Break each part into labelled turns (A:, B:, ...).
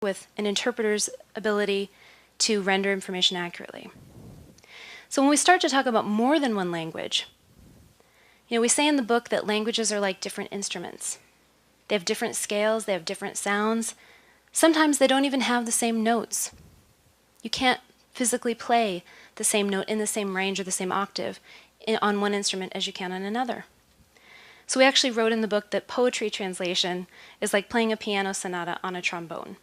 A: with an interpreter's ability to render information accurately. So when we start to talk about more than one language, we say in the book that languages are like different instruments. They have different scales, they have different sounds. Sometimes they don't even have the same notes. You can't physically play the same note in the same range or the same octave on one instrument as you can on another. So we actually wrote in the book that poetry translation is like playing a piano sonata on a trombone.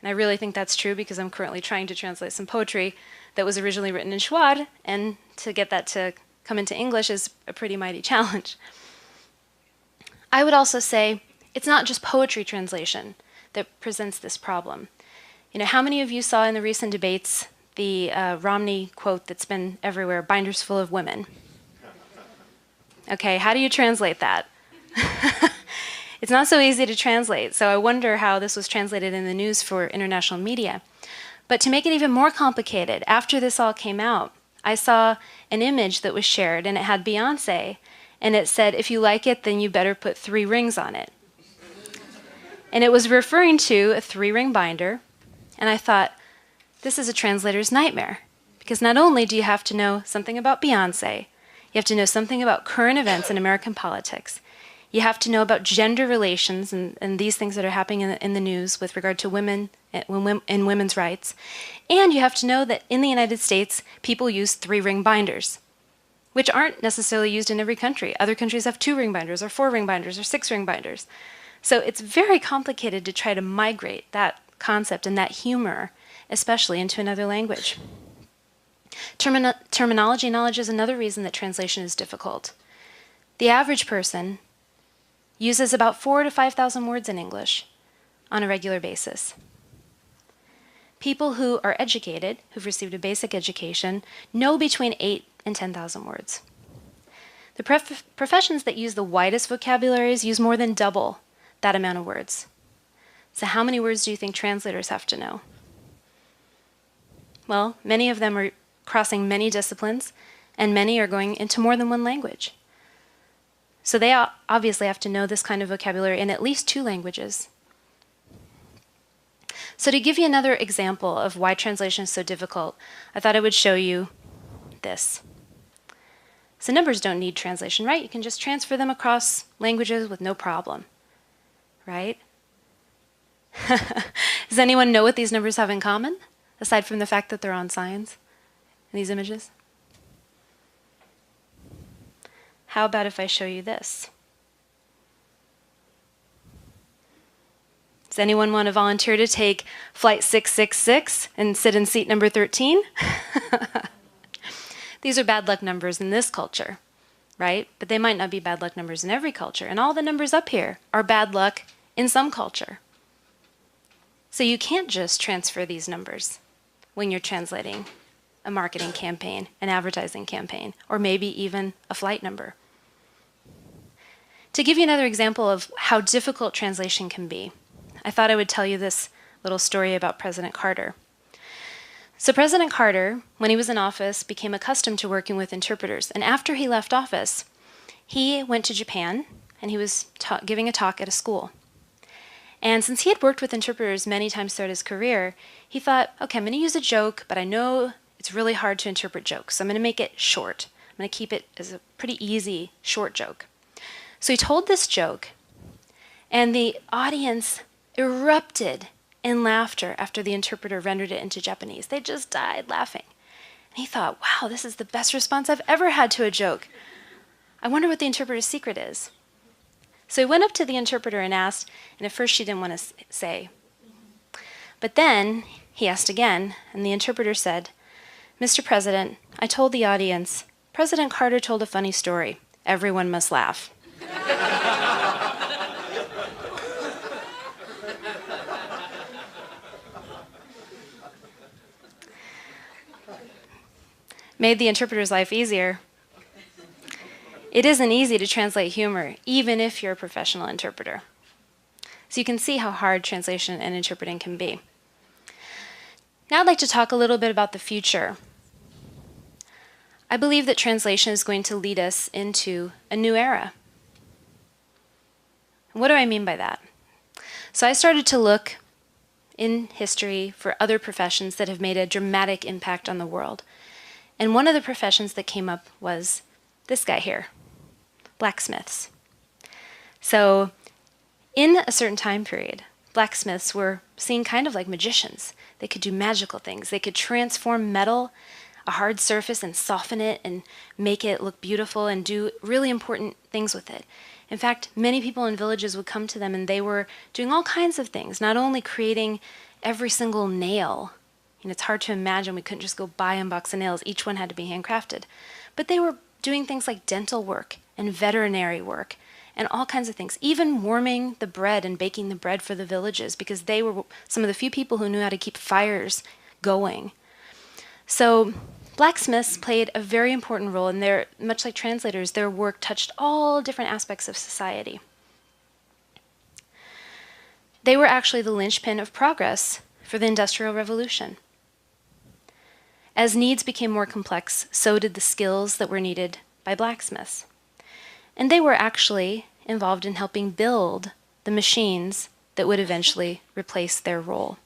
A: And I really think that's true because I'm currently trying to translate some poetry that was originally written in Shuar, and to get that to come into English is a pretty mighty challenge. I would also say it's not just poetry translation that presents this problem. How many of you saw in the recent debates the Romney quote that's been everywhere, "Binders full of women"? Okay, how do you translate that? It's not so easy to translate, so I wonder how this was translated in the news for international media. But to make it even more complicated, after this all came out, I saw an image that was shared, and it had Beyonce, and it said, "If you like it, then you better put 3 rings on it." And it was referring to a 3-ring binder, and I thought, this is a translator's nightmare, because not only do you have to know something about Beyonce, you have to know something about current events in American politics, you have to know about gender relations and these things that are happening in the news with regard to women and women's rights, and you have to know that in the United States, people use 3-ring binders, which aren't necessarily used in every country. Other countries have 2-ring binders, or 4-ring binders, or 6-ring binders. So it's very complicated to try to migrate that concept and that humor, especially into another language. Terminology knowledge is another reason that translation is difficult. The average person uses about 4,000 to 5,000 words in English on a regular basis. People who are educated, who've received a basic education, know between 8,000 and 10,000 words. The professions that use the widest vocabularies use more than double that amount of words. So how many words do you think translators have to know? Well, many of them are crossing many disciplines, and many are going into more than one language. So they obviously have to know this kind of vocabulary in at least 2 languages. So to give you another example of why translation is so difficult, I thought I would show you this. So numbers don't need translation, right? You can just transfer them across languages with no problem, right? Does anyone know what these numbers have in common, aside from the fact that they're on signs in these images? How about if I show you this? Does anyone want to volunteer to take flight 666 and sit in seat number 13? These are bad luck numbers in this culture, right? But they might not be bad luck numbers in every culture. And all the numbers up here are bad luck in some culture. So you can't just transfer these numbers when you're translating a marketing campaign, an advertising campaign, or maybe even a flight number. To give you another example of how difficult translation can be, I thought I would tell you this little story about President Carter. So President Carter, when he was in office, became accustomed to working with interpreters. And after he left office, he went to Japan, and he was giving a talk at a school. And since he had worked with interpreters many times throughout his career, he thought, okay, I'm going to use a joke, but I know it's really hard to interpret jokes, so I'm going to make it short. I'm going to keep it as a pretty easy, short joke. So he told this joke, and the audience erupted in laughter after the interpreter rendered it into Japanese. They just died laughing. And he thought, wow, this is the best response I've ever had to a joke. I wonder what the interpreter's secret is. So he went up to the interpreter and asked, and at first she didn't want to say. But then he asked again, and the interpreter said, "Mr. President, I told the audience, President Carter told a funny story. Everyone must laugh." Made the interpreter's life easier. It isn't easy to translate humor, even if you're a professional interpreter. So you can see how hard translation and interpreting can be. Now I'd like to talk a little bit about the future. I believe that translation is going to lead us into a new era. What do I mean by that? So I started to look in history for other professions that have made a dramatic impact on the world. And one of the professions that came up was this guy here, blacksmiths. So in a certain time period, blacksmiths were seen kind of like magicians. They could do magical things. They could transform metal, a hard surface, and soften it and make it look beautiful and do really important things with it. In fact, many people in villages would come to them and they were doing all kinds of things, not only creating every single nail. It's hard to imagine we couldn't just go buy a box of nails. Each one had to be handcrafted. But they were doing things like dental work and veterinary work and all kinds of things, even warming the bread and baking the bread for the villages, because they were some of the few people who knew how to keep fires going. So blacksmiths played a very important role, and much like translators, their work touched all different aspects of society. They were actually the linchpin of progress for the Industrial Revolution. As needs became more complex, so did the skills that were needed by blacksmiths. And they were actually involved in helping build the machines that would eventually replace their role.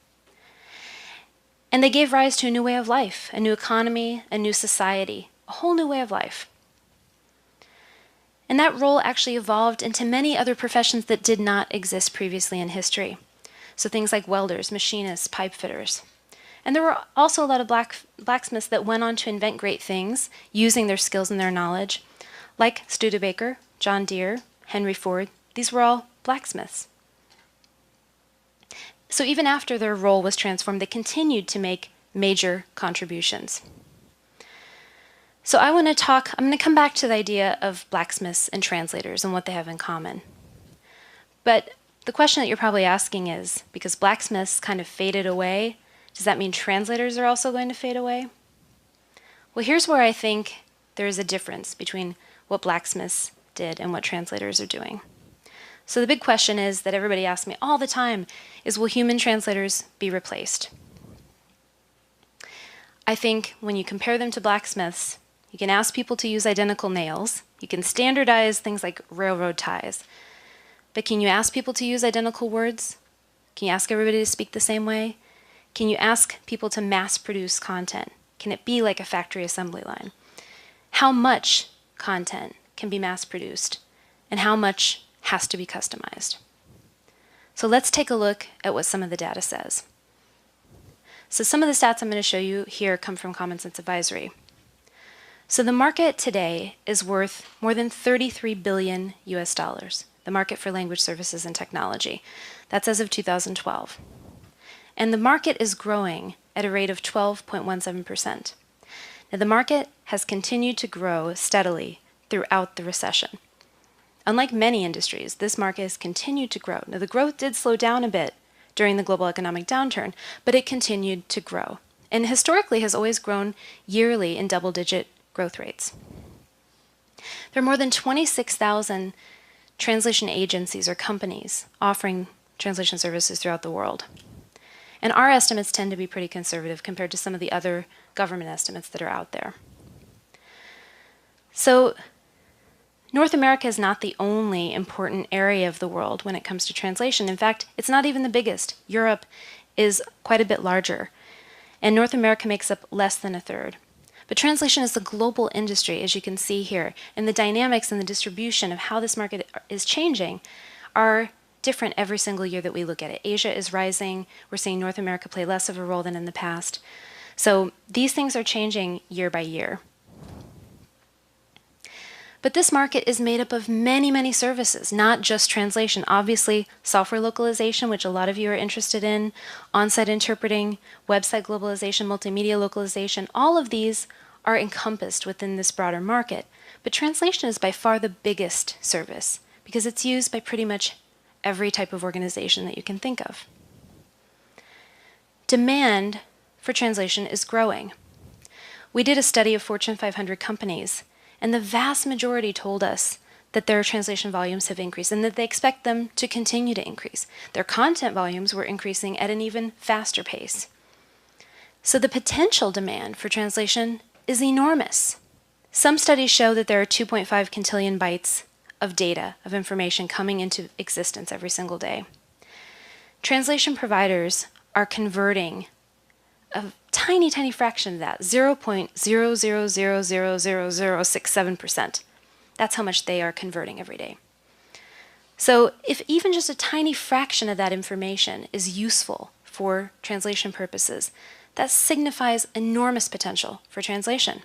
A: And they gave rise to a new way of life, a new economy, a new society, a whole new way of life. And that role actually evolved into many other professions that did not exist previously in history. So things like welders, machinists, pipe fitters. And there were also a lot of blacksmiths that went on to invent great things using their skills and their knowledge, like Studebaker, John Deere, Henry Ford. These were all blacksmiths. So even after their role was transformed, they continued to make major contributions. So I'm going to come back to the idea of blacksmiths and translators and what they have in common. But the question that you're probably asking is, because blacksmiths kind of faded away, does that mean translators are also going to fade away? Well, here's where I think there is a difference between what blacksmiths did and what translators are doing. So the big question is that everybody asks me all the time is, will human translators be replaced? I think when you compare them to blacksmiths, you can ask people to use identical nails, you can standardize things like railroad ties, but can you ask people to use identical words? Can you ask everybody to speak the same way? Can you ask people to mass produce content? Can it be like a factory assembly line? How much content can be mass produced and how much has to be customized? So let's take a look at what some of the data says. So some of the stats I'm going to show you here come from Common Sense Advisory. So the market today is worth more than 33 billion US dollars, the market for language services and technology. That's as of 2012. And the market is growing at a rate of 12.17%. Now, the market has continued to grow steadily throughout the recession. Unlike many industries, this market has continued to grow. Now, the growth did slow down a bit during the global economic downturn, but it continued to grow, and historically has always grown yearly in double-digit growth rates. There are more than 26,000 translation agencies or companies offering translation services throughout the world. And our estimates tend to be pretty conservative compared to some of the other government estimates that are out there. So North America is not the only important area of the world when it comes to translation. In fact, it's not even the biggest. Europe is quite a bit larger, and North America makes up less than a third. But translation is a global industry, as you can see here, and the dynamics and the distribution of how this market is changing are different every single year that we look at it. Asia is rising. We're seeing North America play less of a role than in the past. So these things are changing year by year. But this market is made up of many, many services, not just translation. Obviously, software localization, which a lot of you are interested in, on-site interpreting, website globalization, multimedia localization, all of these are encompassed within this broader market. But translation is by far the biggest service because it's used by pretty much every type of organization that you can think of. Demand for translation is growing. We did a study of Fortune 500 companies, and the vast majority told us that their translation volumes have increased and that they expect them to continue to increase. Their content volumes were increasing at an even faster pace. So the potential demand for translation is enormous. Some studies show that there are 2.5 quintillion bytes of data, of information coming into existence every single day. Translation providers are converting a tiny, tiny fraction of that, 0.000000067%. That's how much they are converting every day. So if even just a tiny fraction of that information is useful for translation purposes, that signifies enormous potential for translation.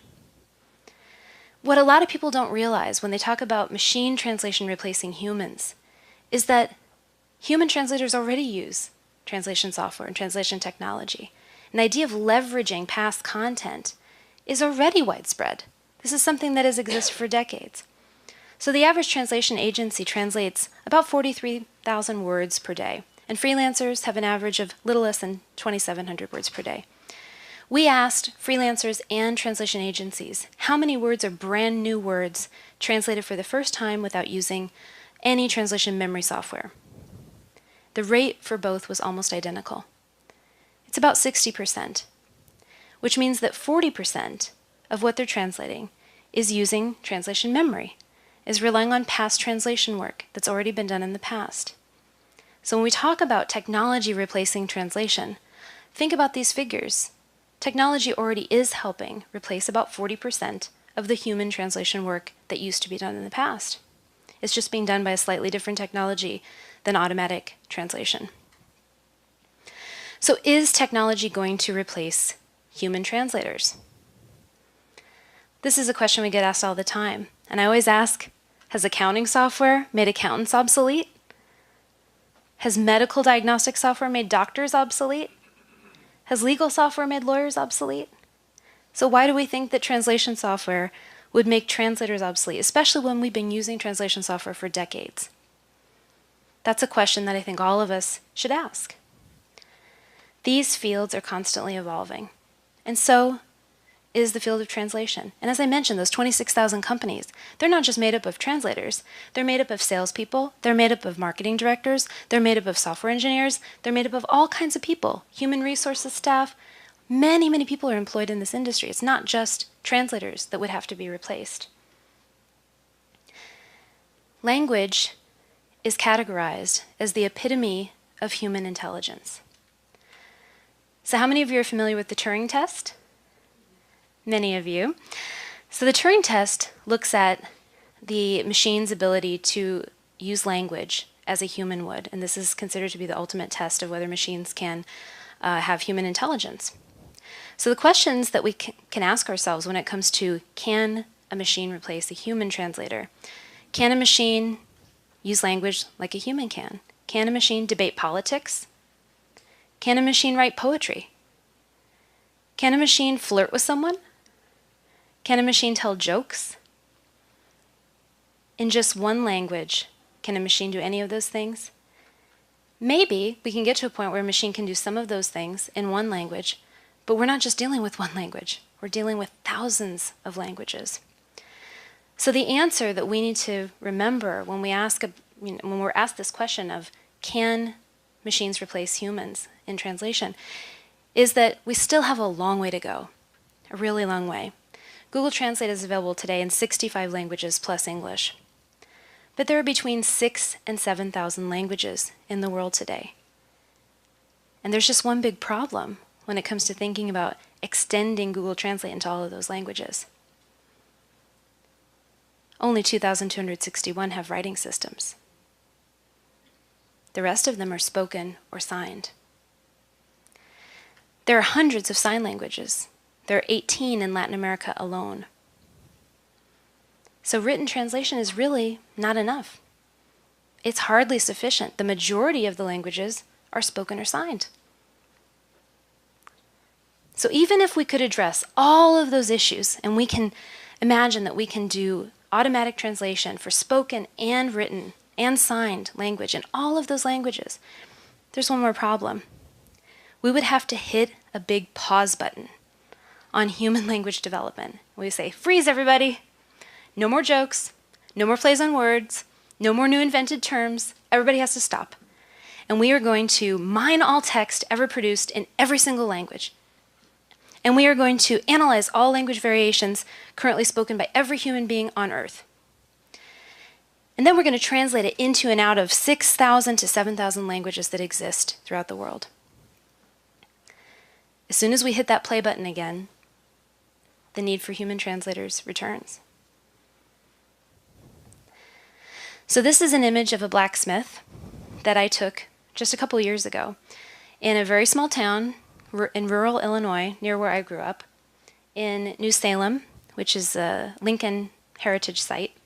A: What a lot of people don't realize when they talk about machine translation replacing humans is that human translators already use translation software and translation technology. And the idea of leveraging past content is already widespread. This is something that has existed for decades. So the average translation agency translates about 43,000 words per day, and freelancers have an average of little less than 2,700 words per day. We asked freelancers and translation agencies how many words are brand new words translated for the first time without using any translation memory software. The rate for both was almost identical. It's about 60%, which means that 40% of what they're translating is using translation memory, is relying on past translation work that's already been done in the past. So when we talk about technology replacing translation, think about these figures. Technology already is helping replace about 40% of the human translation work that used to be done in the past. It's just being done by a slightly different technology than automatic translation. So is technology going to replace human translators? This is a question we get asked all the time. And I always ask, has accounting software made accountants obsolete? Has medical diagnostic software made doctors obsolete? Has legal software made lawyers obsolete? So why do we think that translation software would make translators obsolete, especially when we've been using translation software for decades? That's a question that I think all of us should ask. These fields are constantly evolving, and so is the field of translation. And as I mentioned, those 26,000 companies, they're not just made up of translators. They're made up of salespeople. They're made up of marketing directors. They're made up of software engineers. They're made up of all kinds of people, human resources staff. Many, many people are employed in this industry. It's not just translators that would have to be replaced. Language is categorized as the epitome of human intelligence. So how many of you are familiar with the Turing test? Many of you. So the Turing test looks at the machine's ability to use language as a human would, and this is considered to be the ultimate test of whether machines can have human intelligence. So the questions that we can ask ourselves when it comes to, can a machine replace a human translator? Can a machine use language like a human can? Can a machine debate politics? Can a machine write poetry? Can a machine flirt with someone? Can a machine tell jokes? In just one language, can a machine do any of those things? Maybe we can get to a point where a machine can do some of those things in one language, but we're not just dealing with one language. We're dealing with thousands of languages. So the answer that we need to remember when we're asked this question of, can machines replace humans in translation, is that we still have a long way to go, a really long way. Google Translate is available today in 65 languages plus English. But there are between 6,000 and 7,000 languages in the world today. And there's just one big problem when it comes to thinking about extending Google Translate into all of those languages. Only 2,261 have writing systems. The rest of them are spoken or signed. There are hundreds of sign languages. There are 18 in Latin America alone. So written translation is really not enough. It's hardly sufficient. The majority of the languages are spoken or signed. So even if we could address all of those issues, and we can imagine that we can do automatic translation for spoken and written and signed language in all of those languages, there's one more problem. We would have to hit a big pause button on human language development. We say, freeze everybody, no more jokes, no more plays on words, no more new invented terms, everybody has to stop. And we are going to mine all text ever produced in every single language. And we are going to analyze all language variations currently spoken by every human being on Earth. And then we're going to translate it into and out of 6,000 to 7,000 languages that exist throughout the world. As soon as we hit that play button again, the need for human translators returns. So this is an image of a blacksmith that I took just a couple years ago in a very small town in rural Illinois, near where I grew up, in New Salem, which is a Lincoln heritage site.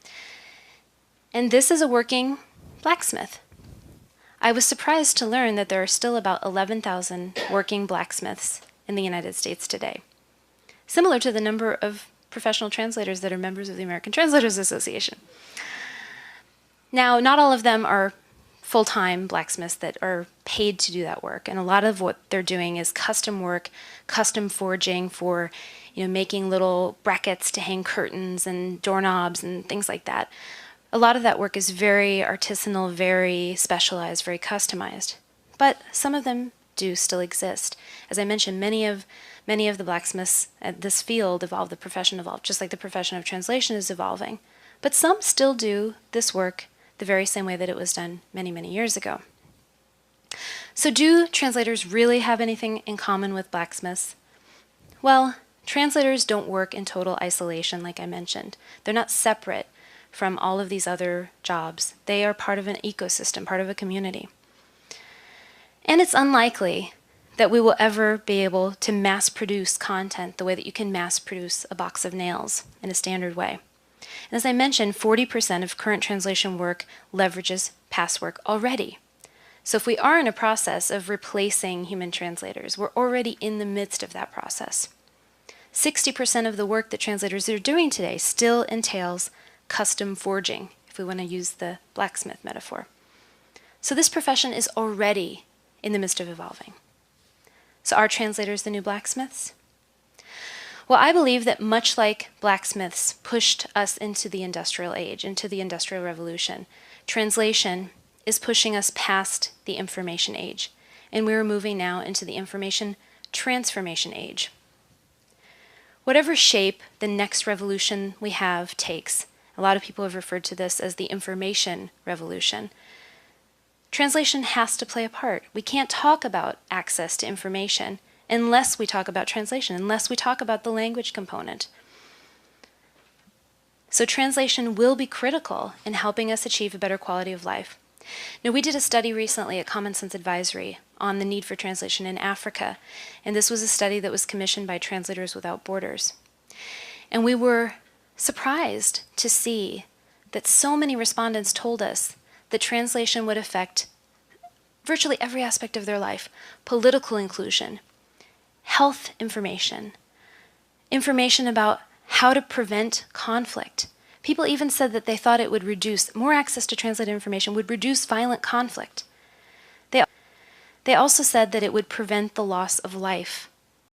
A: And this is a working blacksmith. I was surprised to learn that there are still about 11,000 working blacksmiths in the United States today, similar to the number of professional translators that are members of the American Translators Association. Now, not all of them are full-time blacksmiths that are paid to do that work, and a lot of what they're doing is custom work, custom forging for, making little brackets to hang curtains and doorknobs and things like that. A lot of that work is very artisanal, very specialized, very customized. But some of them do still exist. As I mentioned, many of the blacksmiths at this field evolved, the profession evolved, just like the profession of translation is evolving. But some still do this work the very same way that it was done many, many years ago. So do translators really have anything in common with blacksmiths? Well, translators don't work in total isolation, like I mentioned. They're not separate from all of these other jobs. They are part of an ecosystem, part of a community. And it's unlikely that we will ever be able to mass produce content the way that you can mass produce a box of nails in a standard way. And as I mentioned, 40% of current translation work leverages past work already. So if we are in a process of replacing human translators, we're already in the midst of that process. 60% of the work that translators are doing today still entails custom forging, if we want to use the blacksmith metaphor. So this profession is already in the midst of evolving. So are translators the new blacksmiths? Well, I believe that much like blacksmiths pushed us into the industrial age, into the industrial revolution, translation is pushing us past the information age, and we're moving now into the information transformation age. Whatever shape the next revolution we have takes, a lot of people have referred to this as the information revolution. Translation has to play a part. We can't talk about access to information unless we talk about translation, unless we talk about the language component. So translation will be critical in helping us achieve a better quality of life. Now, we did a study recently at Common Sense Advisory on the need for translation in Africa, and this was a study that was commissioned by Translators Without Borders. And we were surprised to see that so many respondents told us that translation would affect virtually every aspect of their life: political inclusion, health information, information about how to prevent conflict. People even said that they thought it would reduce, more access to translated information would reduce violent conflict. They also said that it would prevent the loss of life